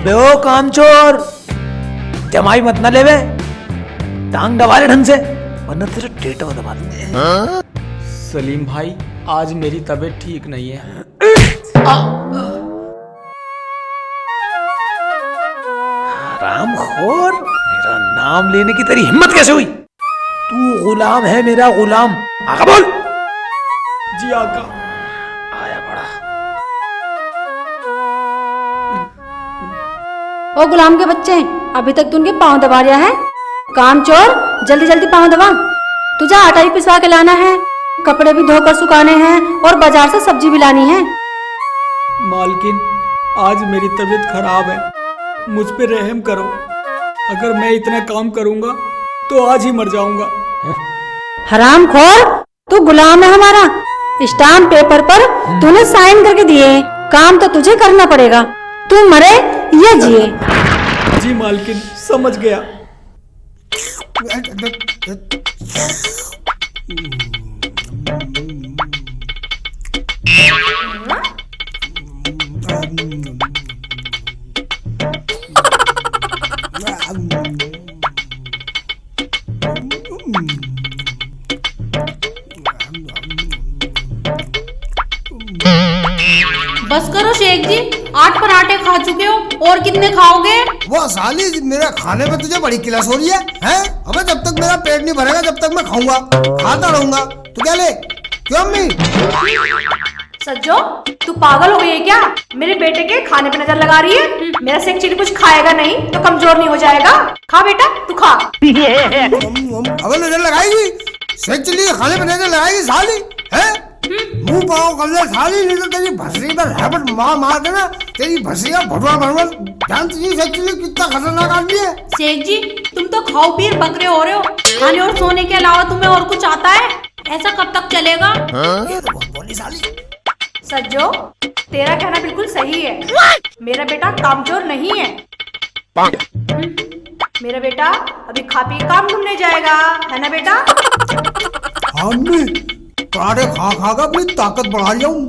अबे ओ कामचोर, जमाई मत ना लेवे, टांग दबा ले ढंग से वरना तेरा टेटो दबा दूंगे। सलीम भाई आज मेरी तबीयत ठीक नहीं है। हरामखोर, मेरा नाम लेने की तेरी हिम्मत कैसे हुई? तू गुलाम है मेरा गुलाम। आका बोल। जी आका। आया बड़ा। ओ गुलाम के बच्चे, अभी तक तू उनके पाँव दबा रहा है। कामचोर, जल्दी जल्दी पाँव दबा। तुझे आटा भी पिसवा के लाना है, कपड़े भी धोकर सुखाने हैं और बाजार से सब्जी भी लानी है। मालकिन आज मेरी तबीयत खराब है, मुझ पे रहम करो। अगर मैं इतना काम करूंगा तो आज ही मर जाऊंगा। हरामखोर, तू गुलाम है हमारा। स्टाम्प पेपर पर तूने साइन करके दिए, काम तो तुझे करना पड़ेगा। तू मरे या जिए। जी मालकिन समझ गया। बस करो शेख जी, 8 पराठे खा चुके हो, और कितने खाओगे? वो साली मेरे खाने पे तुझे बड़ी किलस हो रही है, हैं? अबे जब तक मेरा पेट नहीं भरेगा जब तक मैं खाऊंगा, खाता रहूंगा। तू क्या ले? क्यों अम्मी? सज्जो, तू पागल हो गई है क्या? मेरे बेटे के खाने पे नजर लगा रही है? मेरा शेख चिली कुछ खाएगा नहीं तो कमजोर नहीं हो जाएगा। खा बेटा, तू खा। अबे नजर लगाएगी? शेख चिली खाने पे नजर लगाएगी साली, हैं? मुंह पाओ कर ले साली, नहीं तो तेरी भसरी पर हैबट मार देना। तेरी भसरिया भटवा भटवा जानती नहीं शेख चिली कितना खतरनाक आदमी है। शेख जी, तुम तो खाओ पी बकरे हो रहे हो। खाने और सोने के अलावा तुम्हें और कुछ आता है? ऐसा कब तक चलेगा? ये तो बहुत बोली साली। सज्जो, तेरा कहना बिल्कुल सही है। मेरा बेटा कामचोर नहीं है। मेरा बेटा अभी खा पी काम ढूंढने जाएगा, है ना बेटा? अम्मी पराठे खा खा कर अपनी ताकत बढ़ा लिया हूँ,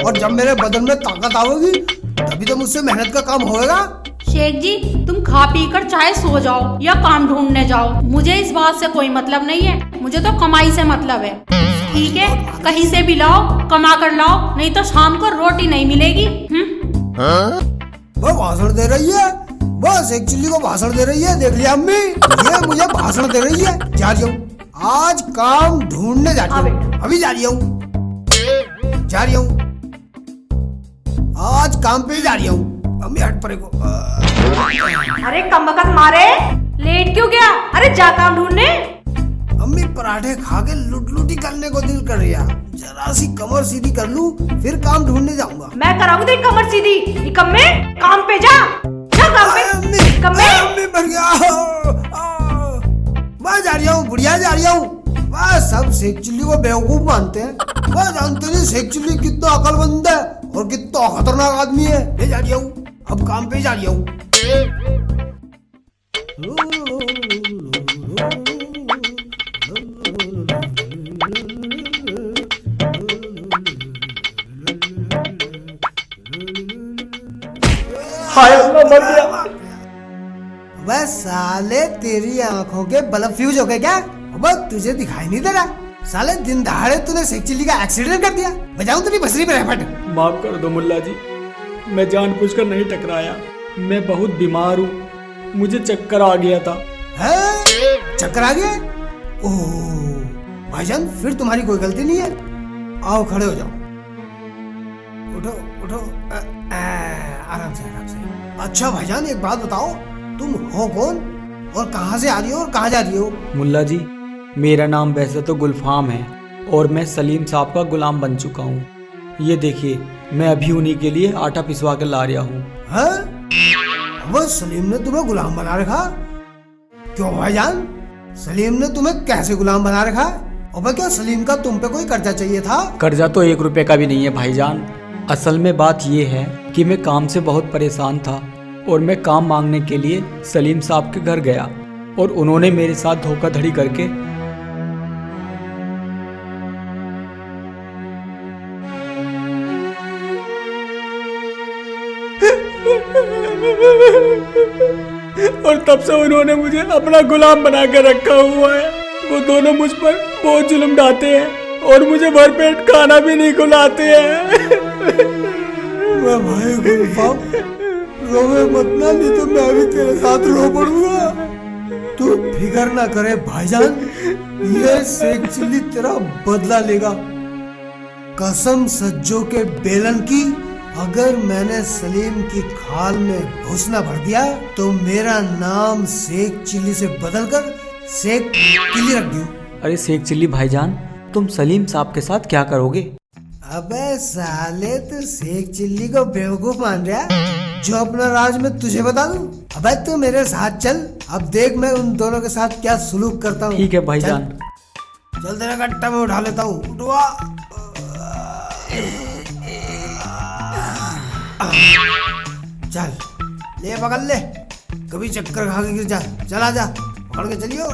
और जब मेरे बदन में ताकत आवेगी तभी तो मुझसे मेहनत का काम होएगा। शेख जी, तुम खा पी कर चाहे सो जाओ या काम ढूंढने जाओ, मुझे इस बात से कोई मतलब नहीं है। मुझे तो कमाई से मतलब है। ठीक है, कहीं से भी लाओ, कमा कर लाओ, नहीं तो शाम को रोटी नहीं मिलेगी। वो भाषण दे रही है, बस एक चिल्ली को भाषण दे रही है। देख लिया अम्मी, ये मुझे भाषण दे रही है। जा रही हूँ आज काम ढूंढने जा रही हूँ, अभी जा रही हूँ, जा रही हूँ आज काम पे जा रही हूँ। अम्मी हट परे को। अरे कमबख्त मारे, लेट क्यों गया? अरे जा काम ढूंढने। अम्मी पराठे खा के लुट-लुटी करने को दिल कर रही है। जरा सी कमर सीधी कर लूं फिर काम ढूंढने जाऊंगा। मैं कराऊंगी तेरी कमर सीधी। निकम्मे, काम पे जा, जा काम पे। निकम्मे, अम्मी मर गया। मैं जा रही हूँ, बुढ़िया जा रही हूँ। बस सब शेख चिल्ली को बेवकूफ मानते हैं, वह जानते नहीं शेख चिल्ली कितना अकलमंद है और कितना खतरनाक आदमी है। ले जा रही हूँ, अब काम पे जा रही हूँ। हाय अल्लाह, मर गया। वह साले तेरी आंखों के बल्ब फ्यूज हो गए क्या? अब तुझे दिखाई नहीं दे रहा? साले दिन दहाड़े तूने शेख चिल्ली का एक्सीडेंट कर दिया। बजाऊं तेरी बसरी पे रहपट। माफ कर दो मुल्ला जी, मैं जानबूझकर नहीं टकराया। मैं बहुत बीमार हूँ, मुझे चक्कर आ गया था। है? चक्कर आ गया? ओह भाईजान, फिर तुम्हारी कोई गलती नहीं है। आओ खड़े हो जाओ, उठो उठो, आराम से आराम से। अच्छा भाईजान एक बात बताओ, तुम हो कौन और कहाँ से आ रही हो और कहाँ जा रही हो? मुल्ला जी, मेरा नाम वैसे तो गुलफाम है और मैं सलीम साहब का गुलाम बन चुका हूँ। ये देखिए, मैं अभी उन्हीं के लिए आटा पिसवा कर ला रहा हूँ। वो सलीम ने तुम्हें गुलाम बना रखा? क्यों भाईजान, सलीम ने तुम्हें कैसे गुलाम बना रखा? और क्या सलीम का तुम पे कोई कर्जा चाहिए था? कर्जा तो 1 रुपए का भी नहीं है भाईजान। असल में बात ये है कि मैं काम से बहुत परेशान था और मैं काम मांगने के लिए सलीम साहब के घर गया और उन्होंने मेरे साथ धोखाधड़ी करके और तब से उन्होंने मुझे अपना गुलाम बना के रखा हुआ है। वो दोनों मुझ पर बहुत जुल्म ढाते हैं और मुझे भरपेट खाना भी नहीं खिलाते हैं। मैं भाई गुलफाम, रोवे मत ना, नहीं तो मैं भी तेरे साथ रो पड़ूंगा। तू फिक्र ना करे भाईजान, ये शेख चिल्ली तेरा बदला लेगा। कसम सज्जो के बेलन की, अगर मैंने सलीम की खाल में घुसना भर दिया तो मेरा नाम शेख चिल्ली से बदलकर शेख चिल्ली रख दियो। अरे शेख चिल्ली भाईजान, तुम सलीम साहब के साथ क्या करोगे? अबे साले, तू शेख चिल्ली को बेवकूफ मान रहा है जो अपना राज में तुझे बता दूं? अबे तू मेरे साथ चल, अब देख मैं उन दोनों के साथ क्या सुलूक करता हूँ। ठीक है भाईजान। चल तेरा गट्टा में उठा लेता हूँ। उठवा। चल ले, पकड़ ले, कभी चक्कर खा के गिर जा। चला जा, पकड़ के चलियो।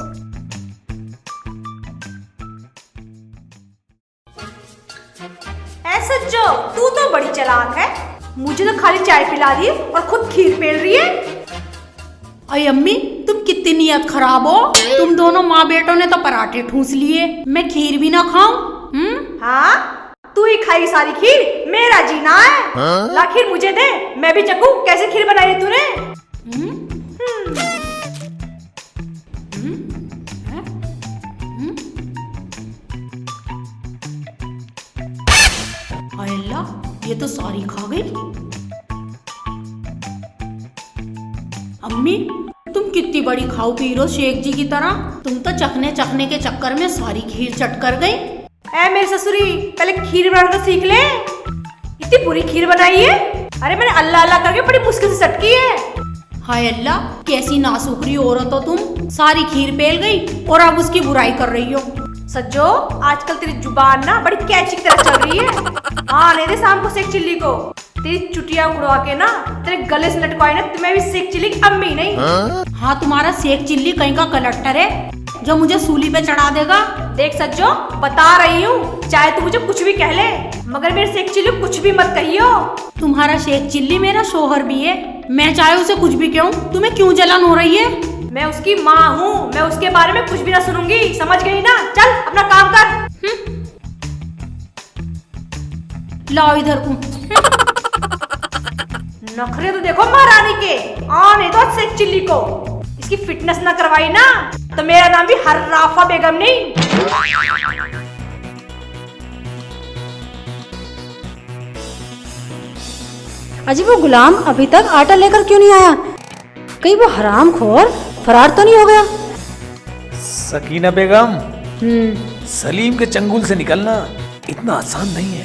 ऐसा जो तू तो बड़ी चालाक है, मुझे तो खाली चाय पिला दी और खुद खीर पेल रही है। अरे अम्मी, तुम कितनी नियत खराब हो। तुम दोनों माँ बेटों ने तो पराठे ठूस लिए, मैं खीर भी ना खाऊं? हाँ, तू ही खाई सारी खीर, मेरा जीना है। ला खीर मुझे दे, मैं भी चखूं कैसे खीर बनाई है तूने। अल्लाह, ये तो सारी खा गई। अम्मी, तुम कितनी बड़ी खाओ पी रहो शेख जी की तरह। तुम तो चखने चखने के चक्कर में सारी खीर चट कर गई। ऐ मेरी ससुरी, पहले खीर बनाना तो सीख ले। इतनी बुरी खीर बनाई है। अरे मैंने अल्लाह अल्लाह करके बड़ी मुश्किल से सटकी है। हाय अल्लाह, कैसी नासुखरी औरत हो तुम। सारी खीर पेल गई और अब उसकी बुराई कर रही हो। सज्जो, आजकल तेरी जुबान ना बड़ी कैची की तरह चल रही है। हाँ, नहीं दे शाम को शेख चिल्ली को। तेरी चुटिया उड़वा के ना तेरे गले से लटकाई ना, तुम्हें भी शेख चिल्ली की अम्मी नहीं। हाँ, तुम्हारा शेख चिल्ली कहीं का कलेक्टर है जो मुझे सूली पे चढ़ा देगा। देख सज्जो, बता रही हूँ, चाहे तू मुझे कुछ भी कह ले, मगर मेरे शेख चिल्ली कुछ भी मत कहियो। तुम्हारा शेख चिल्ली मेरा शोहर भी है, मैं चाहे उसे कुछ भी कहूँ, तुम्हें क्यों जलन हो रही है? मैं उसकी माँ हूँ, मैं उसके बारे में कुछ भी ना सुनूंगी, समझ गई ना? चल अपना काम कर। लाओ इधर को। नखरे तो देखो महारानी के। आने दो शेख चिल्ली को, इसकी फिटनेस ना करवाई ना तो मेरा नाम भी हर्राफा बेगम नहीं। अजी वो गुलाम अभी तक आटा लेकर क्यों नहीं आया? कहीं वो हरामखोर फरार तो नहीं हो गया? सकीना बेगम, सलीम के चंगुल से निकलना इतना आसान नहीं है।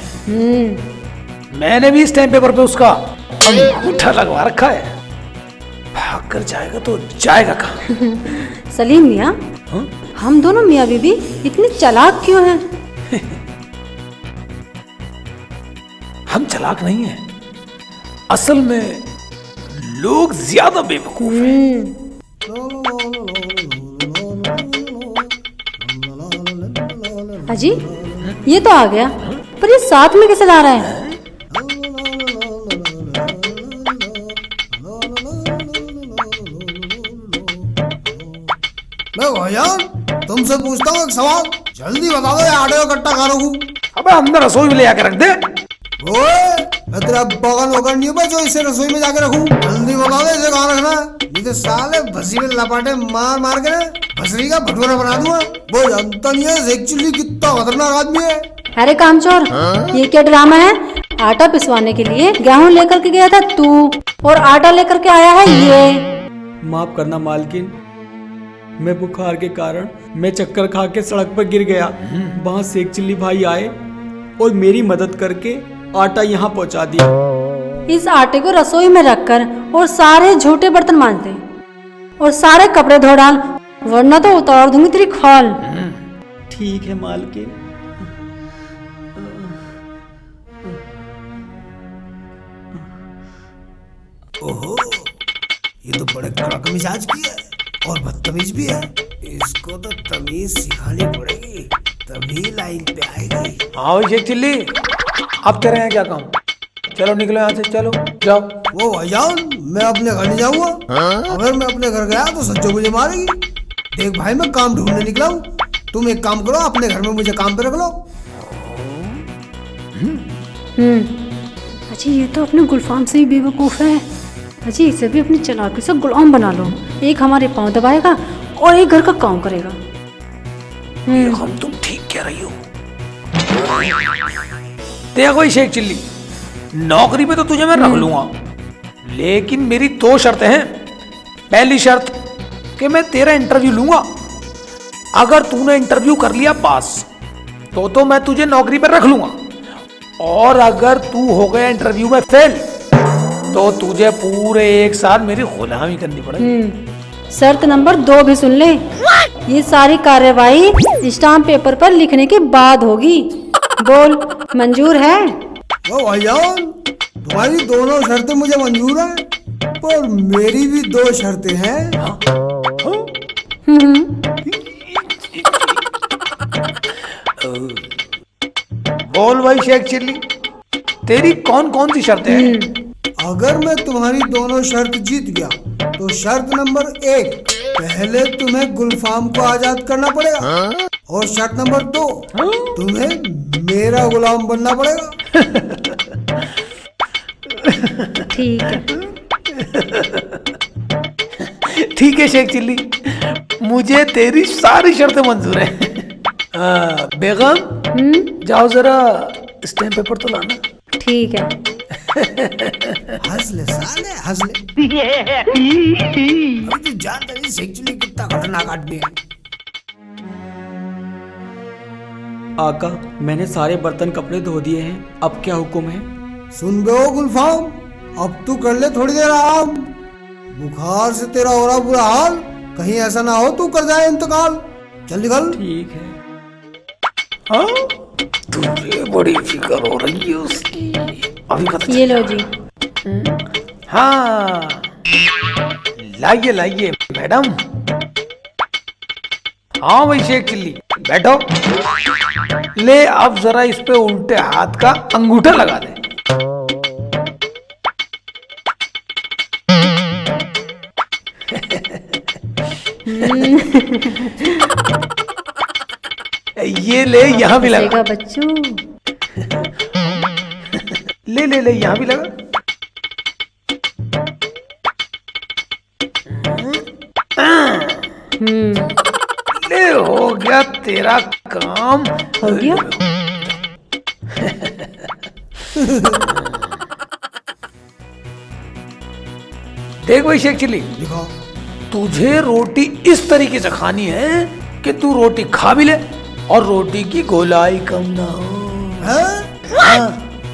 मैंने भी इस टाइम पेपर पे उसका अंगूठा लगवा रखा है। भाग कर जाएगा तो जाएगा कहाँ? सलीम मियाँ, हम दोनों मियाँ बीबी इतने चालाक क्यों हैं? हम चालाक नहीं हैं, असल में लोग ज्यादा बेवकूफ हैं। अजी ये तो आ गया, पर ये साथ में कैसे ला रहा है? मैं भाईजान तुमसे पूछता हूँ एक सवाल, जल्दी बता दो, ये आटे का कट्टा कहाँ रखूं? अबे अंदर रसोई में ले आके रख दे। ओए, मैं तेरा बगल वगल नहीं हूँ जो इसे रसोई में जाके रखूं। जल्दी बता दो इसे कहाँ रखना है, नहीं तो साले भसी में लपाटे मार मार के भसरी का भटूरा बना दूंगा। वो जानता नहीं है शेख चिल्ली कितना खतरनाक आदमी है। अरे कामचोर, ये क्या ड्रामा है? आटा पिसवाने के लिए गेहूं लेकर के गया था तू, और आटा लेकर के आया है ये। माफ करना मालकिन, मैं बुखार के कारण मैं चक्कर खा के सड़क पर गिर गया। वहाँ शेख चिल्ली भाई आए और मेरी मदद करके आटा यहाँ पहुँचा दिया। इस आटे को रसोई में रखकर और सारे झूठे बर्तन मांजते और सारे कपड़े धो डाल, वरना तो उतार दूंगी तेरी खाल। ठीक है मालकिन। ओहो, ये तो बड़े कड़क मिजाज की है और बदतमीज भी है। इसको तो तमीज सिखानी पड़ेगी, तभी लाइन पे आएगी। हाँ शेख चिल्ली, अब तेरे हैं क्या काम? चलो निकलो यहाँ से, चलो जाओ। वो भाईजान, मैं अपने घर नहीं जाऊंगा। अगर मैं अपने घर गया तो सच्चो मुझे मारेगी। देख भाई, मैं काम ढूंढने निकला हूँ। तुम एक काम करो, अपने घर में मुझे काम पे रख लो। अजी ये तो अपने गुलफाम से ही बेवकूफ़ है। अजी इसे भी अपनी चालाकी से गुलाम बना लो। एक हमारे पाँव दबाएगा और एक घर का काम करेगा। हम तुम ठीक कह रही हो। देखो ये शेख चिल्ली, नौकरी पे तो तुझे मैं रख लूंगा, लेकिन मेरी 2 शर्तें हैं। पहली शर्त कि मैं तेरा इंटरव्यू लूंगा। अगर तूने इंटरव्यू कर लिया पास तो मैं तुझे नौकरी पर रख लूंगा, और अगर तू हो गया इंटरव्यू में फेल तो तुझे पूरे 1 साल मेरी गुलामी करनी पड़ेगी। शर्त नंबर 2 भी सुन ले। ये सारी कार्यवाही स्टाम्प पेपर पर लिखने के बाद होगी। बोल, मंजूर है? वो भाईजान, तुम्हारी दोनों शर्तें मुझे मंजूर हैं, पर मेरी भी 2 शर्तें हैं। बोल भाई शेख चिल्ली, तेरी कौन कौन सी शर्तें हैं? अगर मैं तुम्हारी दोनों शर्त जीत गया तो शर्त नंबर 1, पहले तुम्हें गुलफाम को आजाद करना पड़ेगा, और शर्त नंबर 2, तुम्हें मेरा गुलाम बनना पड़ेगा। ठीक है। ठीक है शेख चिल्ली, मुझे तेरी सारी शर्तें मंजूर हैं। बेगम, जाओ जरा स्टैम्प पेपर तो लाना। ठीक है। हंस ले साले, हंस ले। अभी तो जानता नहीं शेख चिल्ली कितना खतरनाक आदमी है। आका, मैंने सारे बर्तन कपड़े धो दिए हैं, अब क्या हुक्म है? सुन बे ओ गुलफाम, अब तू कर ले थोड़ी देर आराम। बुखार से तेरा हो रहा बुरा हाल, कहीं ऐसा ना हो तू कर जाए इंतकाल। चल निकल। ठीक है। हाँ, तुझे बड़ी फिक्र हो रही है उसकी। अभी पता ये लो जी। हाँ, लाइए लाइए मैडम। हाँ भाई शेख चिल्ली, बैठो। ले अब जरा इस पे उल्टे हाथ का अंगूठा लगा दे। ये ले, यहाँ भी लगा। बच्चू, ले ले ले, यहाँ भी लगा। ले, हो गया तेरा काम। हो गया। देख भाई शेख चिल्ली, दिखाओ। तुझे रोटी इस तरीके से खानी है कि तू रोटी खा भी ले और रोटी की गोलाई कम ना हो। हैं?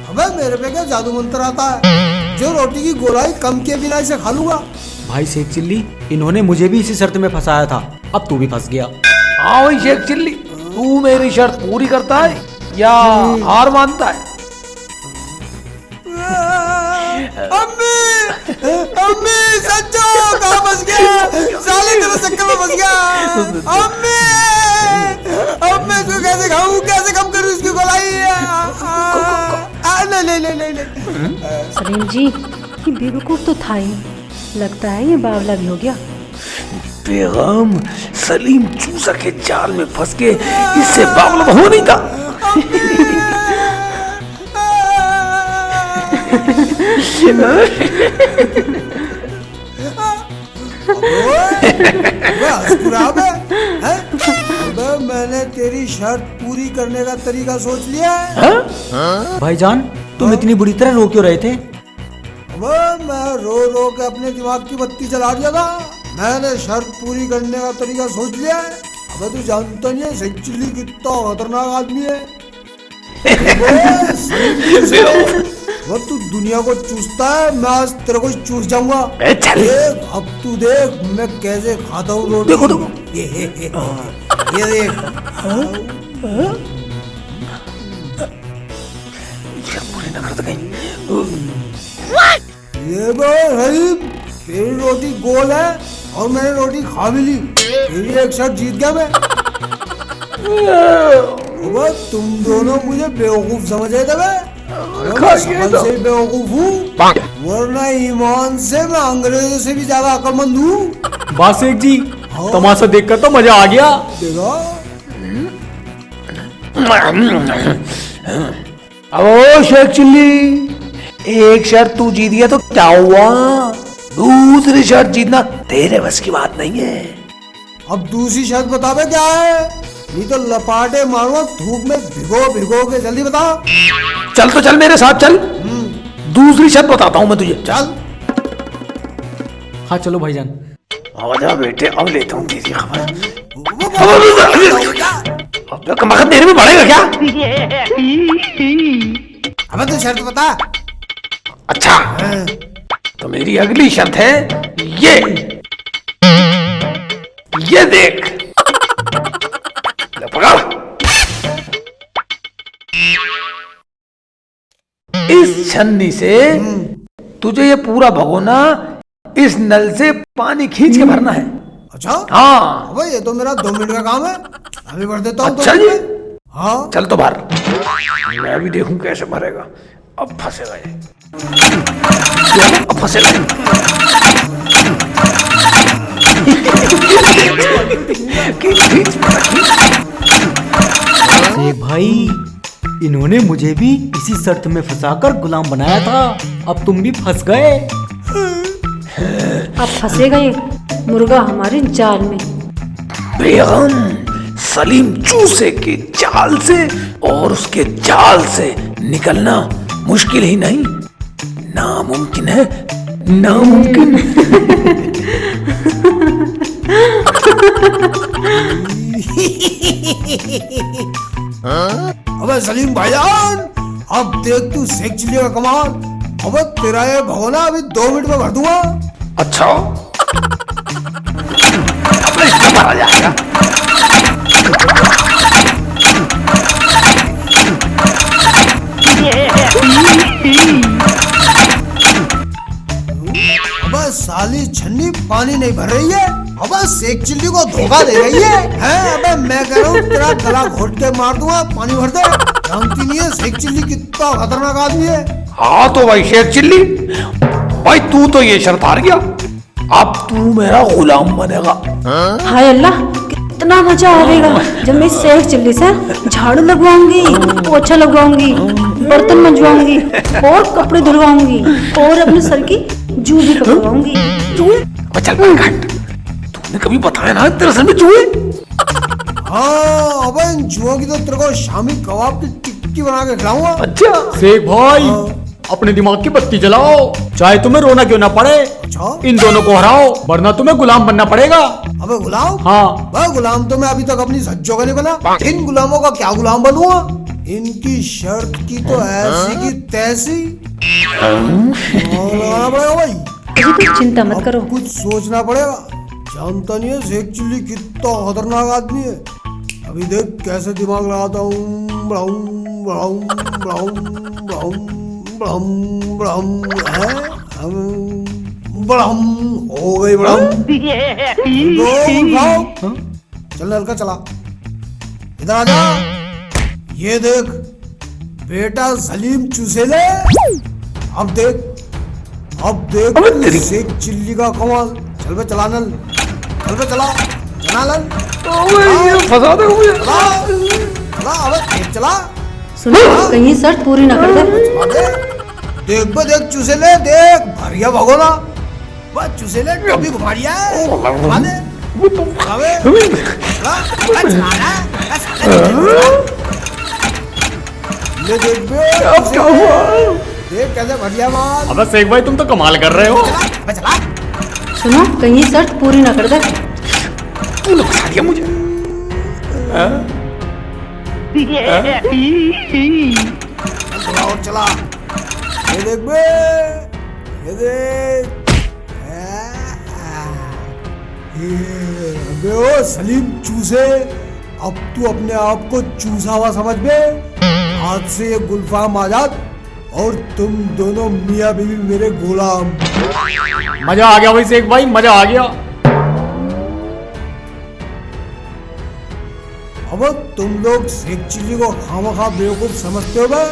अबे मेरे पे क्या जादू मंत्र आता है जो रोटी की गोलाई कम किए बिना इसे खा लूंगा? भाई शेख चिल्ली, इन्होंने मुझे भी इसी शर्त में फंसाया था, अब तू भी फंस गया। हाँ भाई शेख चिल्ली, तू मेरी शर्त पूरी करता है या हार मानता है? अम्मी, अम्मी सच्चो, कहाँ फंस गया? साले तेरे चक्कर में फंस गया। अम्मी, अब मैं इसको कैसे खाऊं, कैसे कम करूं इसकी गोलाई? नहीं नहीं नहीं नहीं। सलीम जी, ये बेवकूफ तो था ही, लगता है ये बावला भी हो गया। बेगम, सलीम चूसा के जाल में फंस के इससे बावला तो हो नहीं था। अबे मैंने तेरी शर्त पूरी करने का तरीका सोच लिया है। भाईजान, तुम इतनी बुरी तरह रो क्यों रहे थे? अबे मैं रो रो के अपने दिमाग की बत्ती जला दिया था। मैंने शर्त पूरी करने का तरीका सोच लिया है। अबे तू जानता नहीं है शेख चिल्ली कितना खतरनाक आदमी है। वो तू दुनिया को चूसता है, मैं आज तेरे को चूस जाऊंगा। देख अब तू देख मैं कैसे खाता हूँ रोटी। देखो देखो, ये देख। पूरी न कर कहीं। ये भाई तेरी रोटी गोल है और मैंने रोटी खा भी ली, तेरी एक शर्त जीत गया मैं। अब तुम दोनों मुझे बेवकूफ समझ रहे थे। रखा ये समझ तो। से बेवकूफ हूँ, वरना ईमान से मैं अंग्रेजों से भी ज्यादा अक्लमंद हूँ। बस शेख जी, तमाशा देखकर तो मजा आ गया। देखा? अब ओ शेख चिल्ली, एक शर्त तू जीत गया तो क्या हुआ, दूसरी शर्त जीतना तेरे बस की बात नहीं है। अब दूसरी शर्त बता बे क्या है, नहीं तो लपाटे मारूंगा धूप में भिगो भिगो के। जल्दी बता। चल तो चल मेरे साथ चल, दूसरी शर्त बताता हूँ मैं तुझे। चल। हाँ चलो भाईजान। आजा बेटे, अब लेता हूँ तेरी खबर। अब कमाखत तेरे में बढ़ेगा क्या? अबे तू शर्त बता। अच्छा, तो मेरी अगली शर्त है ये देख, ले पकड़। इस छन्नी से तुझे ये पूरा भगोना इस नल से पानी खींच के भरना है। अच्छा हाँ अबे ये तो मेरा 2 मिनट का काम है, अभी भर देता हूँ। अच्छा जी, हाँ चल तो भर, मैं भी देखूं कैसे भरेगा। अब फंसेगा ये, अब फंसेगा। शेख भाई, इन्होंने मुझे भी इसी शर्त में फंसाकर गुलाम बनाया था, अब तुम भी फंस गए। अब फंसेगा ये मुर्गा हमारे जाल में। बेगम, सलीम चूसे के जाल से और उसके जाल से निकलना मुश्किल ही नहीं, नामुमकिन है, नामुमकिन। अबे सलीम भाईजान, अब देख तू शेख चिल्ली का कमाल। अबे तेरा ये भगोना अभी 2 मिनट में भर दूंगा। अच्छा, अब इसमें भरा जाएगा। अबे साली छन्नी पानी नहीं भर रही है, अबे शेख चिल्ली को धोखा दे रही है। अबे मैं कह रहा हूँ तेरा गला घोट के मार दूंगा, पानी भर दे। जानती नहीं है शेख चिल्ली कितना खतरनाक आदमी है। हाँ तो भाई शेख चिल्ली, भाई तू तो ये शर्त हार गया, अब तू मेरा गुलाम बनेगा। हाय अल्लाह, कितना मजा आएगा जब मैं शेख चिल्ली से झाड़ू लगवाऊंगी, पोछा लगवाऊंगी, बर्तन मंजवाऊंगी और कपड़े धुलवाऊंगी और अपने सर की जू भी पकड़वाऊंगी। चल घट, तूने कभी बताया ना तेरे सर में चूहे? हाँ अबे इन जुओं की तो तेरे को शामी कबाब की टिक्की बना के खिलाऊंगा। अच्छा, शेख भाई, अपने दिमाग की बत्ती जलाओ, चाहे तुम्हें रोना क्यों ना पड़े, अच्छा इन दोनों को हराओ, वरना तुम्हें गुलाम बनना पड़ेगा। अबे गुलाम? हाँ। भाई गुलाम तो मैं अभी तक अपनी सज्जों का नहीं बना, इन गुलामों का क्या गुलाम बनूंगा? इनकी शर्त की तो ऐसी की तैसी लगाना पड़ेगा भाई। अभी तुम चिंता मत करो, कुछ सोचना पड़ेगा। जानता नहीं है शेख चिल्ली कितना खतरनाक आदमी है। अभी देख कैसे दिमाग लगाता हूँ। बढ़ाऊं बढ़ाऊं बढ़ाऊं बढ़ाऊं बढ़ाऊं बढ़ाऊं है बढ़ाऊं, हो गई बढ़ाऊं। चल हल्का चला, इधर आ जा। ये देख बेटा सलीम चूसेले, अब देख शेख चिल्ली का कमाल। चल बे चला नल, चल बे चला नल, फंसा दे मुझे। चला अबे तेज चला। सुनो कहीं शर्त पूरी ना कर दे। देख बे देख चूसेले, देख भरिया भगोना, बस चूसेले कभी घुमा दिया है। घुमा दे अबे चला ना, ये देख बे अब क्या हुआ? देख कैसे बढ़िया माल। अबे शेख भाई, तुम तो कमाल कर रहे हो। चला सुनो कहीं शर्त पूरी ना कर दे। तूने फंसा दिया मुझे। थोड़ा और चला। ये देख बे, ये देख। अबे ओ सलीम चूसे, अब तू अपने आप को चूसा हुआ समझ बे। आज से ये गुलफाम आजाद और तुम दोनों मियाँ बीवी मेरे गुलाम। मजा आ गया भाई शेख भाई, मजा आ गया। अब तुम लोग शेख चिल्ली को खामखा बेवकूफ समझते हो बे।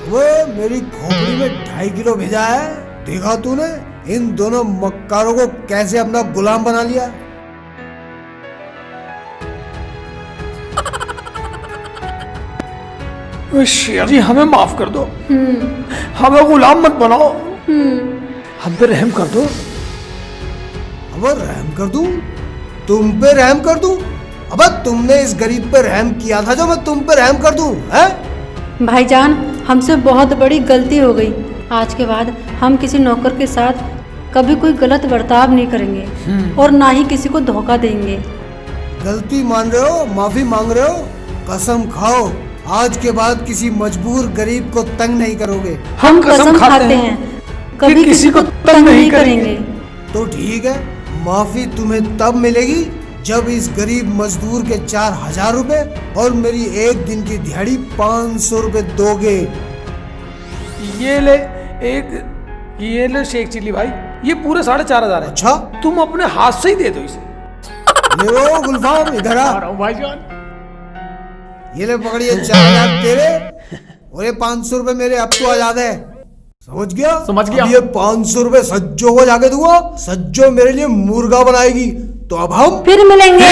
वो मेरी खोपड़ी में 2.5 किलो भेजा है। देखा तूने इन दोनों मक्कारों को कैसे अपना गुलाम बना लिया। शेर जी हमें माफ कर दो, हमें गुलाम मत बनाओ, हम पे रहम कर दो। अब रहम कर दूं? तुम पे रहम कर दूं? अब तुमने इस गरीब पे रहम किया था जो मैं तुम पे रहम कर दूं, हैं? भाईजान हमसे बहुत बड़ी गलती हो गई। आज के बाद हम किसी नौकर के साथ कभी कोई गलत बर्ताव नहीं करेंगे और ना ही किसी को धोखा देंगे। गलती मान रहे हो, माफी मांग रहे हो? कसम खाओ आज के बाद किसी मजबूर गरीब को तंग नहीं करोगे। हम कसम खाते हैं कभी किसी को तंग नहीं करेंगे। तो ठीक है, माफी तुम्हें तब मिलेगी जब इस गरीब मजदूर के 4000 रुपए और मेरी एक दिन की दिहाड़ी 500 रुपए दोगे। ये ले शेख चिल्ली भाई, ये पूरे 4500 है। अच्छा तुम अपने हाथ से ही दे दो इसे। ले लो गुलफाम, इधर आ। भाईजान ये ले पकड़िए 4000 तेरे और ये 500 रुपए मेरे। अब तो आजाद है, समझ गया? समझ गया। अब ये 500 रुपए सज्जो को जाके दूंगा, सज्जो मेरे लिए मुर्गा बनाएगी। तो अब हम फिर मिलेंगे।